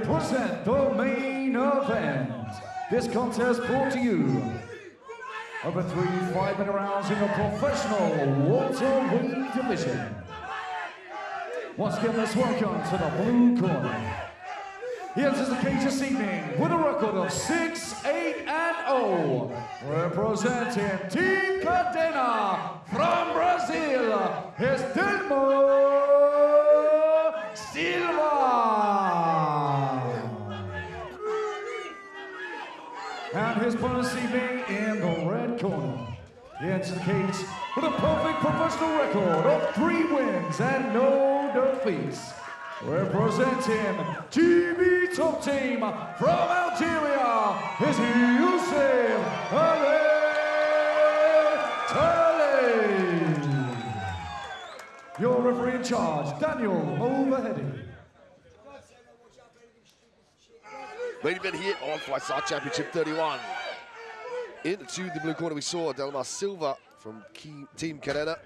present the main event. This contest brought to you over 3 5-minute rounds in the professional welterweight division. Once again, let's welcome to the blue corner. He enters the cage this evening with a record of 6-8-0, representing Team Cadena from Brazil, is Delmar Silva. And his opponent this evening in the red corner. He enters the cage with a perfect professional record of 3 wins and no defeats. Representing GB Top Team from Algeria is Yusuf Ali-Taleb. Your referee in charge, Daniel Overheady. Main event here on FIGHTSTAR Championship 31. Into the blue corner we saw Delmar Silva from Team Cadena.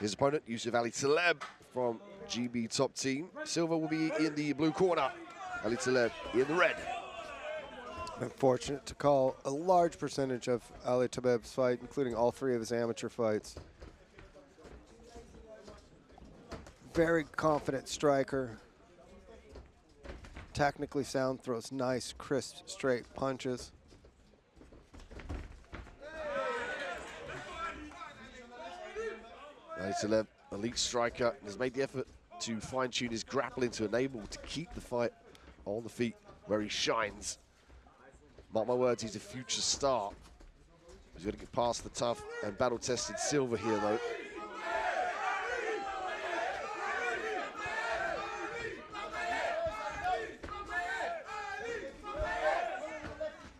His opponent, Yusuf Ali-Taleb from GB Top Team. Silva will be in the blue corner, Ali-Taleb in the red. I'm fortunate to call a large percentage of Ali-Taleb's fight, including all 3 of his amateur fights. Very confident striker. Technically sound, throws nice, crisp, straight punches. Ali-Taleb, elite striker, has made the effort to fine-tune his grappling to enable to keep the fight on the feet where he shines. Mark my words, he's a future star. He's got to get past the tough and battle-tested Silva here, though.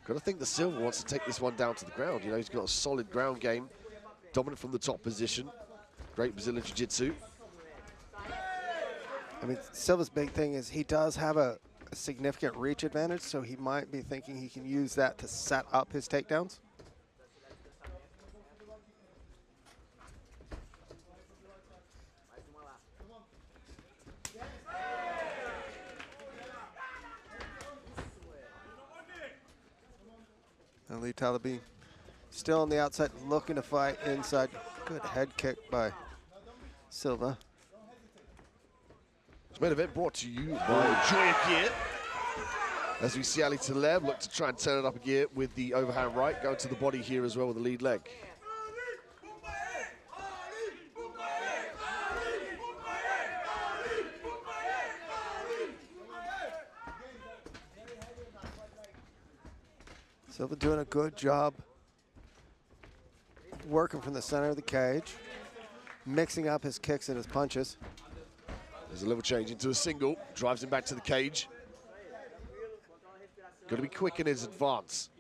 Gotta think the Silva wants to take this one down to the ground. You know, he's got a solid ground game, dominant from the top position, great Brazilian Jiu-Jitsu. I mean, Silva's big thing is he does have a significant reach advantage, so he might be thinking he can use that to set up his takedowns. Ali-Taleb still on the outside, looking to fight inside. Good head kick by Silva. This main event brought to you by Joy of Gear. As we see Ali-Taleb look to try and turn it up a gear with the overhand right, go to the body here as well with the lead leg. Silva doing a good job working from the center of the cage, mixing up his kicks and his punches. There's a level change into a single, drives him back to the cage. Got to be quick in his advance.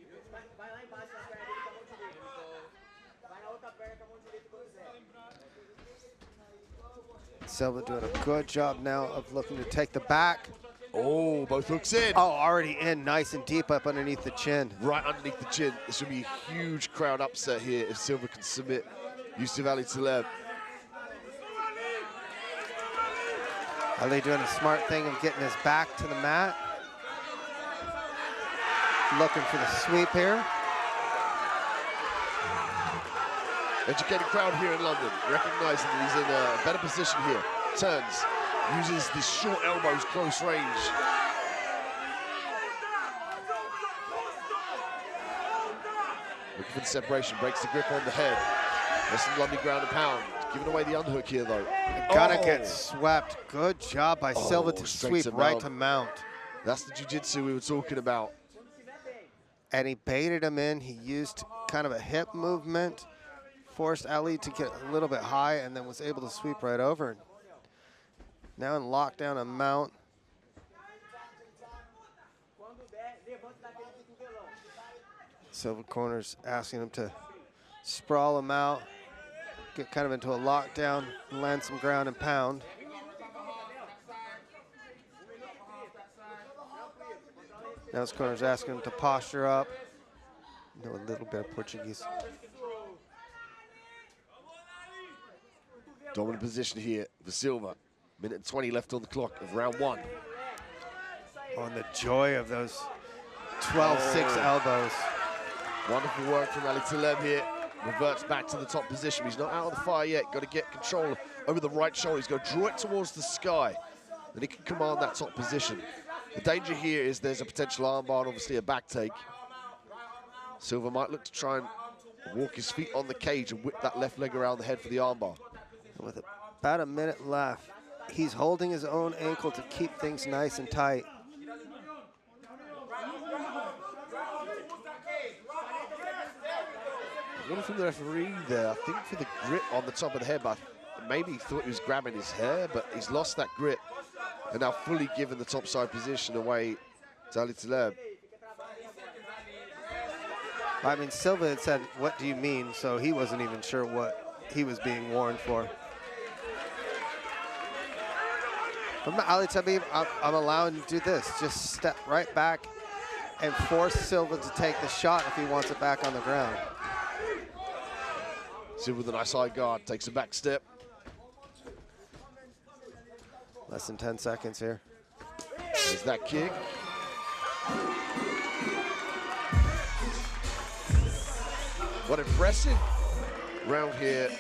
Silva doing a good job now of looking to take the back. Oh, both hooks in. Oh, already in, nice and deep up underneath the chin. Right underneath the chin. This will be a huge crowd upset here if Silva can submit Yusuf Ali-Taleb. Ali doing a smart thing of getting his back to the mat. Looking for the sweep here. Educated crowd here in London, recognizing that he's in a better position here. Turns, uses the short elbows, close range. Looking for the separation, breaks the grip on the head. Wrestling London ground and pound. Giving away the underhook here, though. Gonna get swept. Good job by Silva to sweep right to mount. That's the jiu-jitsu we were talking about. And he baited him in. He used kind of a hip movement, forced Ali to get a little bit high, and then was able to sweep right over. Now in lockdown and mount. Silva corners asking him to sprawl him out, get kind of into a lockdown, land some ground and pound. Now his corner's asking him to posture up. Know a little bit of Portuguese. Dominant position here for Silva. Minute and 20 left on the clock of round 1. On the joy of those 12-6 elbows. Wonderful work from 𝗙𝗚𝗓𝗏 here. Reverts back to the top position. He's not out of the fire yet. Got to get control over the right shoulder. He's got to draw it towards the sky. Then he can command that top position. The danger here is there's a potential armbar and obviously a back take. Silva might look to try and walk his feet on the cage and whip that left leg around the head for the armbar. With about a minute left, he's holding his own ankle to keep things nice and tight. One from the referee there, I think for the grip on the top of the head, but maybe he thought he was grabbing his hair, but he's lost that grip and now fully given the topside position away to 𝗙𝗚𝗓𝗏. I mean, Silva had said, "What do you mean?" So he wasn't even sure what he was being warned for. From 𝗙𝗚𝗓𝗏, I'm allowing him to do this. Just step right back and force Silva to take the shot if he wants it back on the ground. Silva with a nice high guard, takes a back step. Less than 10 seconds here. There's that kick. What impressive round here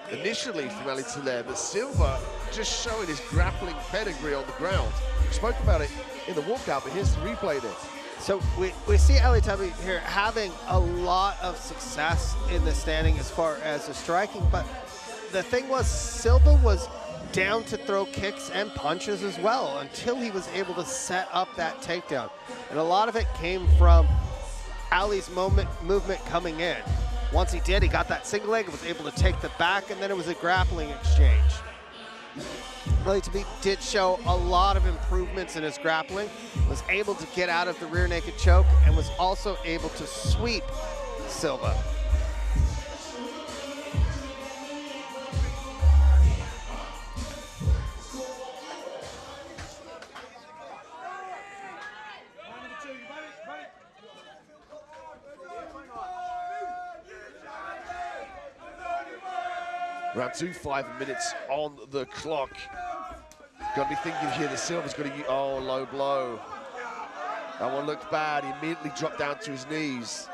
initially from 𝗙𝗚𝗓𝗏, but Silva just showing his grappling pedigree on the ground. We spoke about it in the walkout, but here's the replay there. So we see 𝗙𝗚𝗓𝗏 here having a lot of success in the standing as far as the striking, but the thing was Silva was down to throw kicks and punches as well until he was able to set up that takedown. And a lot of it came from Ali's movement coming in. Once he did, he got that single leg, was able to take the back, and then it was a grappling exchange. 𝗙𝗚𝗓𝗏 did show a lot of improvements in his grappling, was able to get out of the rear naked choke, and was also able to sweep Silva. Round 2, 5 minutes on the clock. Got to be thinking here that Silva's going to use, oh, low blow. That one looked bad. He immediately dropped down to his knees.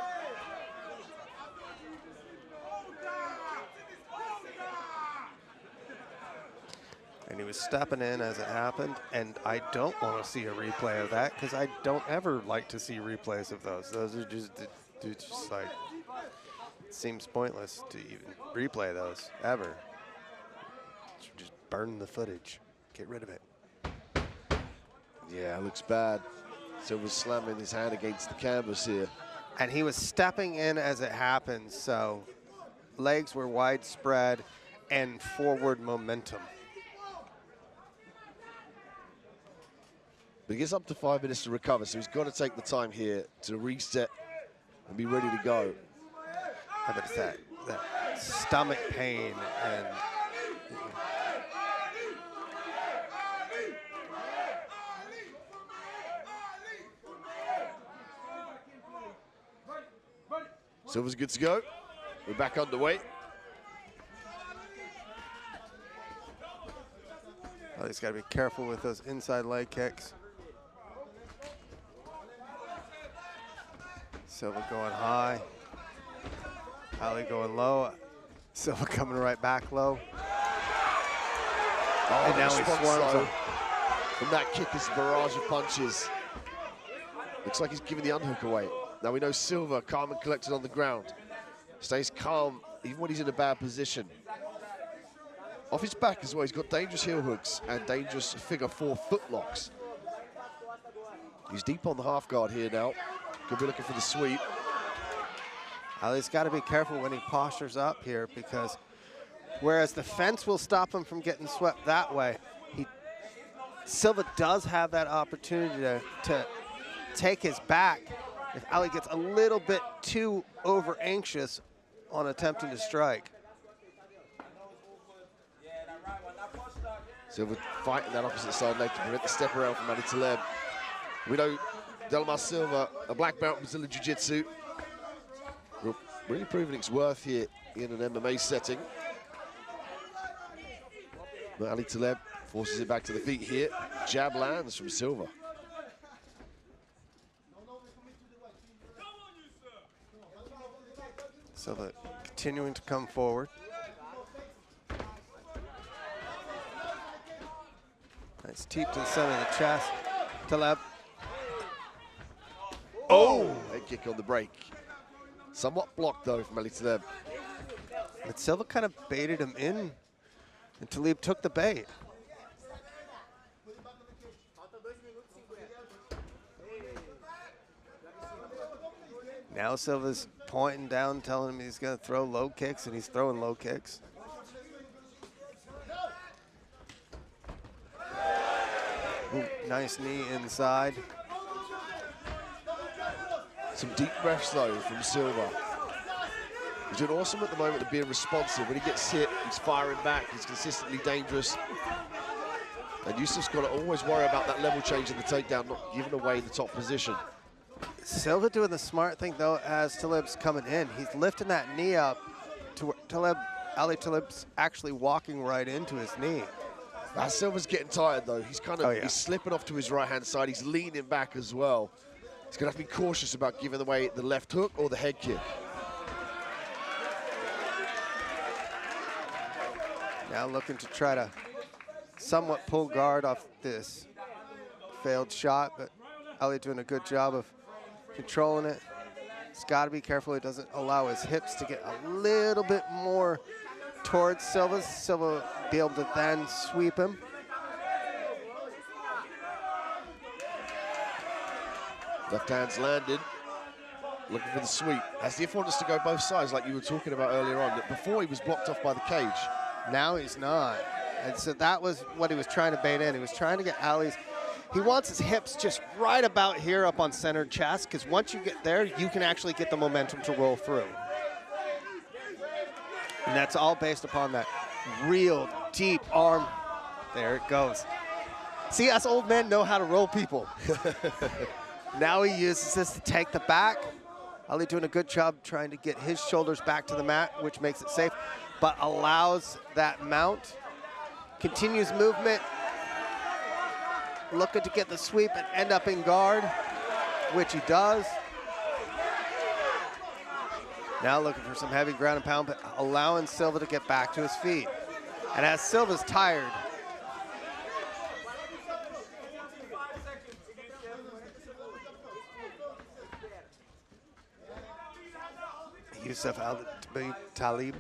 And he was stepping in as it happened, and I don't want to see a replay of that because I don't ever like to see replays of those. Those are just like, it seems pointless to even replay those, ever. Just burn the footage. Get rid of it. Yeah, it looks bad. Silva's slamming his hand against the canvas here. And he was stepping in as it happened, so legs were widespread and forward momentum. But he gets up to 5 minutes to recover, so he's got to take the time here to reset and be ready to go. How about that stomach pain and Silva's good to go. We're back underway. Oh, he's got to be careful with those inside leg kicks. Silva going high. Ali going low. Silva coming right back low. Oh, and now he swarms him. From that kick is a barrage of punches. Looks like he's giving the unhook away. Now we know Silva, calm and collected on the ground. Stays calm even when he's in a bad position. Off his back as well, he's got dangerous heel hooks and dangerous figure 4 footlocks. He's deep on the half guard here now. Could be looking for the sweep. Ali's got to be careful when he postures up here because whereas the fence will stop him from getting swept that way, Silva does have that opportunity to take his back if Ali gets a little bit too over anxious on attempting to strike. Silva fighting that opposite side leg to prevent the step around from 𝗙𝗚𝗓𝗏. We know Delmar Silva, a black belt in Brazilian Jiu-Jitsu, really proving its worth here in an MMA setting. But 𝗙𝗚𝗓𝗏 forces it back to the feet here. Jab lands from Silva. Silva continuing to come forward. Nice teep to the center of the chest. Taleb. Oh! Head kick on the break. Somewhat blocked though from 𝗙𝗛𝗚𝗛𝗡. But Silva kind of baited him in, and Taleb took the bait. Now Silva's pointing down, telling him he's going to throw low kicks, and he's throwing low kicks. Ooh, nice knee inside. Some deep breaths though from Silva. He's doing awesome at the moment of being responsive. When he gets hit, he's firing back. He's consistently dangerous. And Yusuf's got to always worry about that level change in the takedown, not giving away the top position. Silva doing the smart thing though as Taleb's coming in. He's lifting that knee up to where 𝗙𝗚𝗚𝗛𝗚𝗛𝗚𝗏's actually walking right into his knee. Silva's getting tired though. He's kind of he's slipping off to his right-hand side. He's leaning back as well. He's going to have to be cautious about giving away the left hook or the head kick. Now looking to try to somewhat pull guard off this failed shot, but Ali doing a good job of controlling it. He's got to be careful he doesn't allow his hips to get a little bit more towards Silva. Silva be able to then sweep him. Left hand's landed. Looking for the sweep. Has the wants to go both sides like you were talking about earlier on. That before he was blocked off by the cage. Now he's not. And so that was what he was trying to bait in. He was trying to get Ali's, he wants his hips just right about here up on center chest, because once you get there, you can actually get the momentum to roll through. And that's all based upon that real deep arm. There it goes. See, us old men know how to roll people. Now he uses this to take the back. Ali doing a good job trying to get his shoulders back to the mat, which makes it safe, but allows that mount. Continues movement. Looking to get the sweep and end up in guard, which he does. Now looking for some heavy ground and pound, but allowing Silva to get back to his feet. And as Silva's tired, Yusuf Ali-Taleb.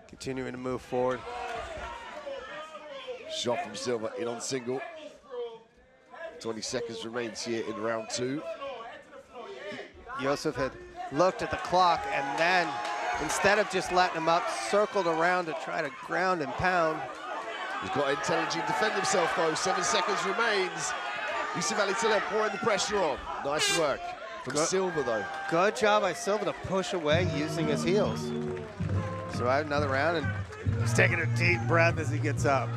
Continuing to move forward. Shot from Silva in on single. 20 seconds remains here in round two. Yusuf had looked at the clock and then, instead of just letting him up, circled around to try to ground and pound. He's got to intelligently defend himself though. 7 seconds remains. Yusuf Ali-Taleb pouring the pressure on. Nice work from Silva though. Good job by Silva to push away using his heels. Survived another round, and he's taking a deep breath as he gets up.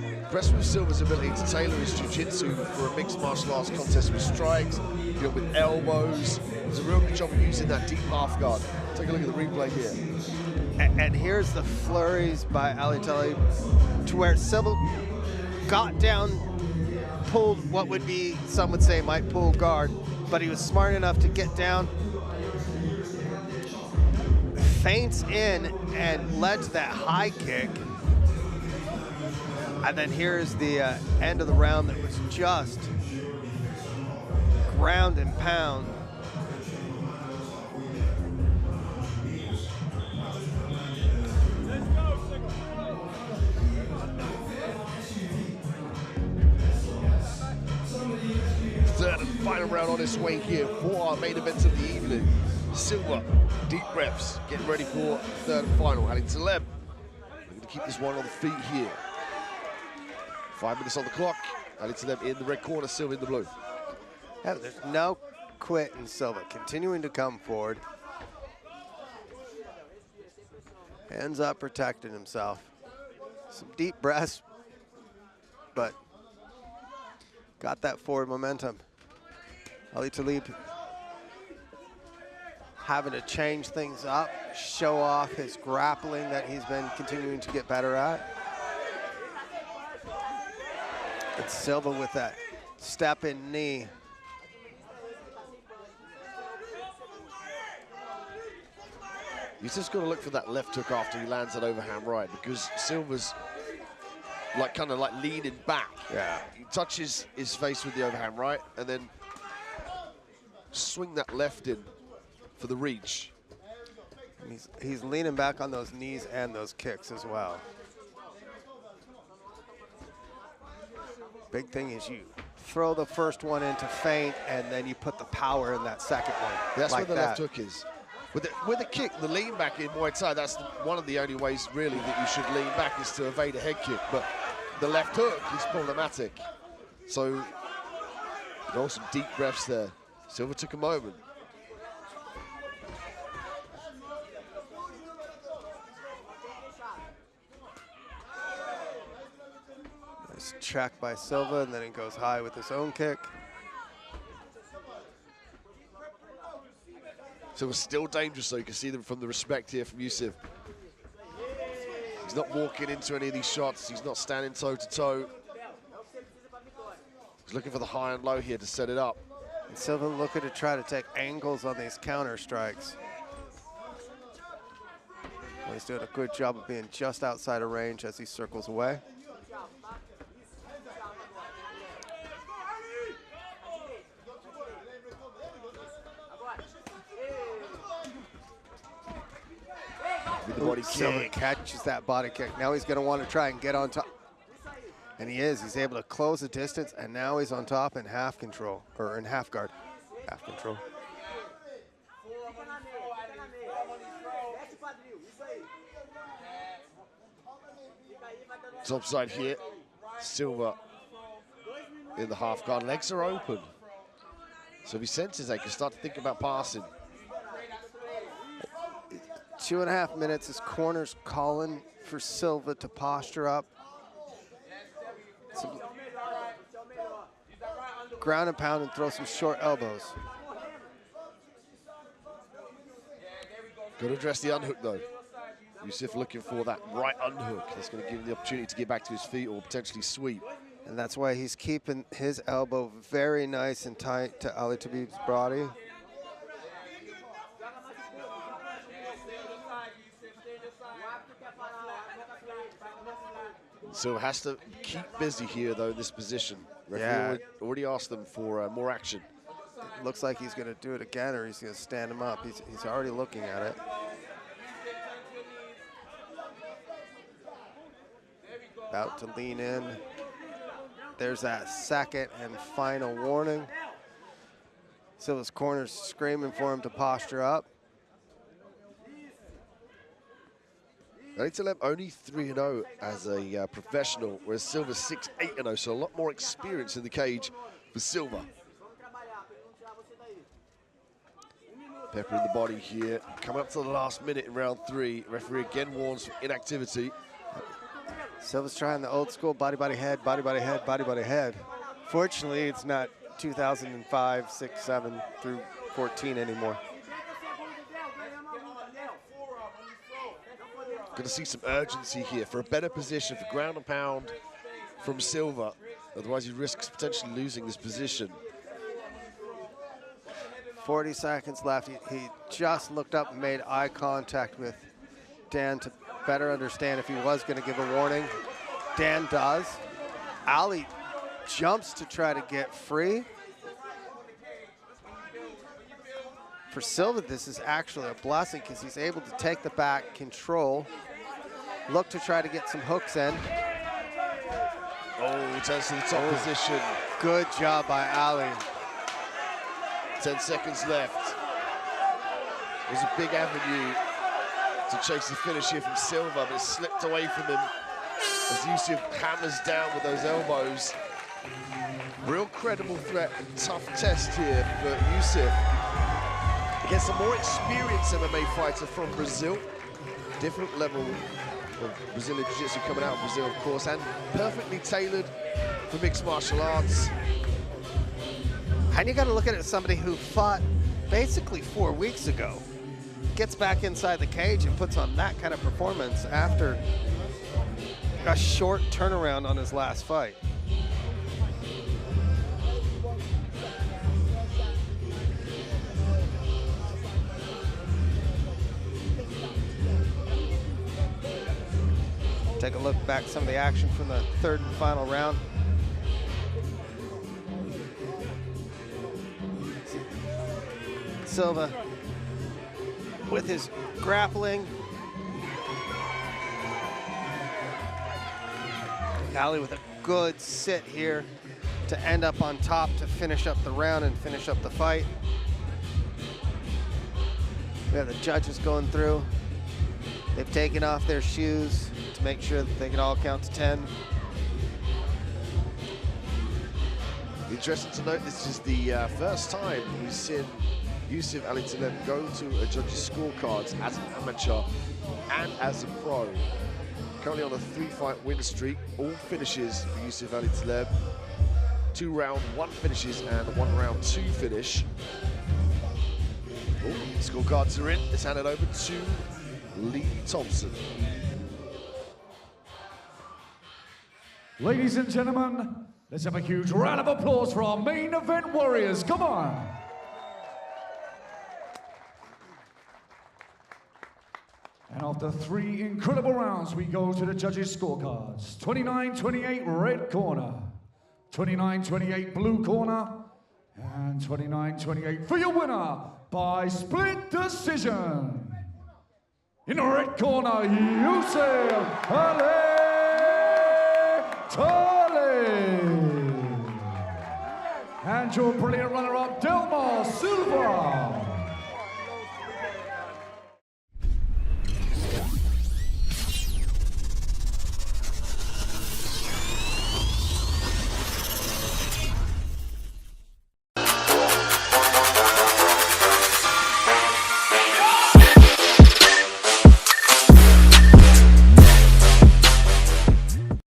Impressed with Silva's ability to tailor his jiu-jitsu for a mixed martial arts contest with strikes, deal with elbows. Does a real good job of using that deep half guard. Take a look at the replay here. And here's the flurries by Ali-Taleb to where Silva got down, pulled what would be, some would say, might pull guard, but he was smart enough to get down, feints in, and led to that high kick. And then here's the end of the round that was just ground and pound. Third and final round on its way here for our main event of the evening. Silva, deep reps, getting ready for third and final. Ali-Taleb looking to keep this one on the feet here. 5 minutes on the clock. Ali-Taleb in the red corner, Silva in the blue. Yeah, there's no quit in Silva, continuing to come forward. Hands up, protecting himself. Some deep breaths, but got that forward momentum. Ali-Taleb having to change things up, show off his grappling that he's been continuing to get better at. And Silva with that step in knee. He's just got to look for that left hook after he lands that overhand right, because Silva's kind of leaning back. Yeah. He touches his face with the overhand right and then swing that left in for the reach. And he's leaning back on those knees and those kicks as well. Big thing is you throw the first one into feint and then you put the power in that second one. That's like where the left hook is. With the kick, the lean back in Muay Thai, that's one of the only ways really that you should lean back is to evade a head kick. But the left hook is problematic. So, some deep breaths there. Silva took a moment. Nice check by Silva, and then he goes high with his own kick. So it's still dangerous, though. You can see them from the respect here from Yusuf. He's not walking into any of these shots. He's not standing toe-to-toe. He's looking for the high and low here to set it up. And Silva looking to try to take angles on these counter strikes. Well, he's doing a good job of being just outside of range as he circles away. With the body Silva kick. catches that body kick. Now he's going to want to try and get on top. And he is. He's able to close the distance, and now he's on top in half control, or in half guard. Half control. Top side here. Silva in the half guard. Legs are open. So if he senses they can start to think about passing. 2.5 minutes. His corner's calling for Silva to posture up. Some ground and pound and throw some short elbows. Got to address the unhook, though. Yusuf looking for that right unhook. That's going to give him the opportunity to get back to his feet or potentially sweep. And that's why he's keeping his elbow very nice and tight to Ali-Taleb's body. So has to keep busy here, though, in this position. Yeah. Referee already asked them for more action. It looks like he's going to do it again, or he's going to stand him up. He's already looking at it. About to lean in. There's that second and final warning. Silva's corner's screaming for him to posture up. 𝗙𝗚𝗓 only 3-0 as a professional, whereas Silva's 6-8-0, so a lot more experience in the cage for Silva. Pepper in the body here. Coming up to the last minute in round 3. Referee again warns for inactivity. Silva's trying the old school body, body, head, body, body, head, body, body, head. Fortunately, it's not 2005, 6, 7 through 14 anymore. Going to see some urgency here for a better position for ground and pound from Silva. Otherwise, he risks potentially losing this position. 40 seconds left. He just looked up and made eye contact with Dan to better understand if he was going to give a warning. Dan does. Ali jumps to try to get free. For Silva, this is actually a blessing because he's able to take the back, control, look to try to get some hooks in. Oh, turns to the top position. Good job by Ali. 10 seconds left. There's a big avenue to chase the finish here from Silva, but it slipped away from him as Yusuf hammers down with those elbows. Real credible threat, tough test here for Yusuf against a more experienced MMA fighter from Brazil. Different level of Brazilian Jiu-Jitsu coming out of Brazil, of course, and perfectly tailored for mixed martial arts. And you got to look at it as somebody who fought basically 4 weeks ago, gets back inside the cage and puts on that kind of performance after a short turnaround on his last fight. Take a look back at some of the action from the third and final round. Silva with his grappling. Ali with a good sit here to end up on top to finish up the round and finish up the fight. We have the judges going through. They've taken off their shoes to make sure that they can all count to 10. Interesting to note, this is the first time we've seen Yusuf Ali-Taleb go to a judge's scorecards as an amateur and as a pro. Currently on a 3-fight win streak, all finishes for Yusuf Ali-Taleb. 2 round 1 finishes and 1 round 2 finish. Oh, scorecards are in. It's handed over to Lee Thompson. Ladies and gentlemen, let's have a huge round of applause for our main event warriors. Come on. And after 3 incredible rounds, we go to the judges' scorecards. 29-28 red corner, 29-28 blue corner, and 29-28 for your winner by split decision. In the red corner, Yusuf Ali-Taleb. And your brilliant runner-up, Delmar Silva.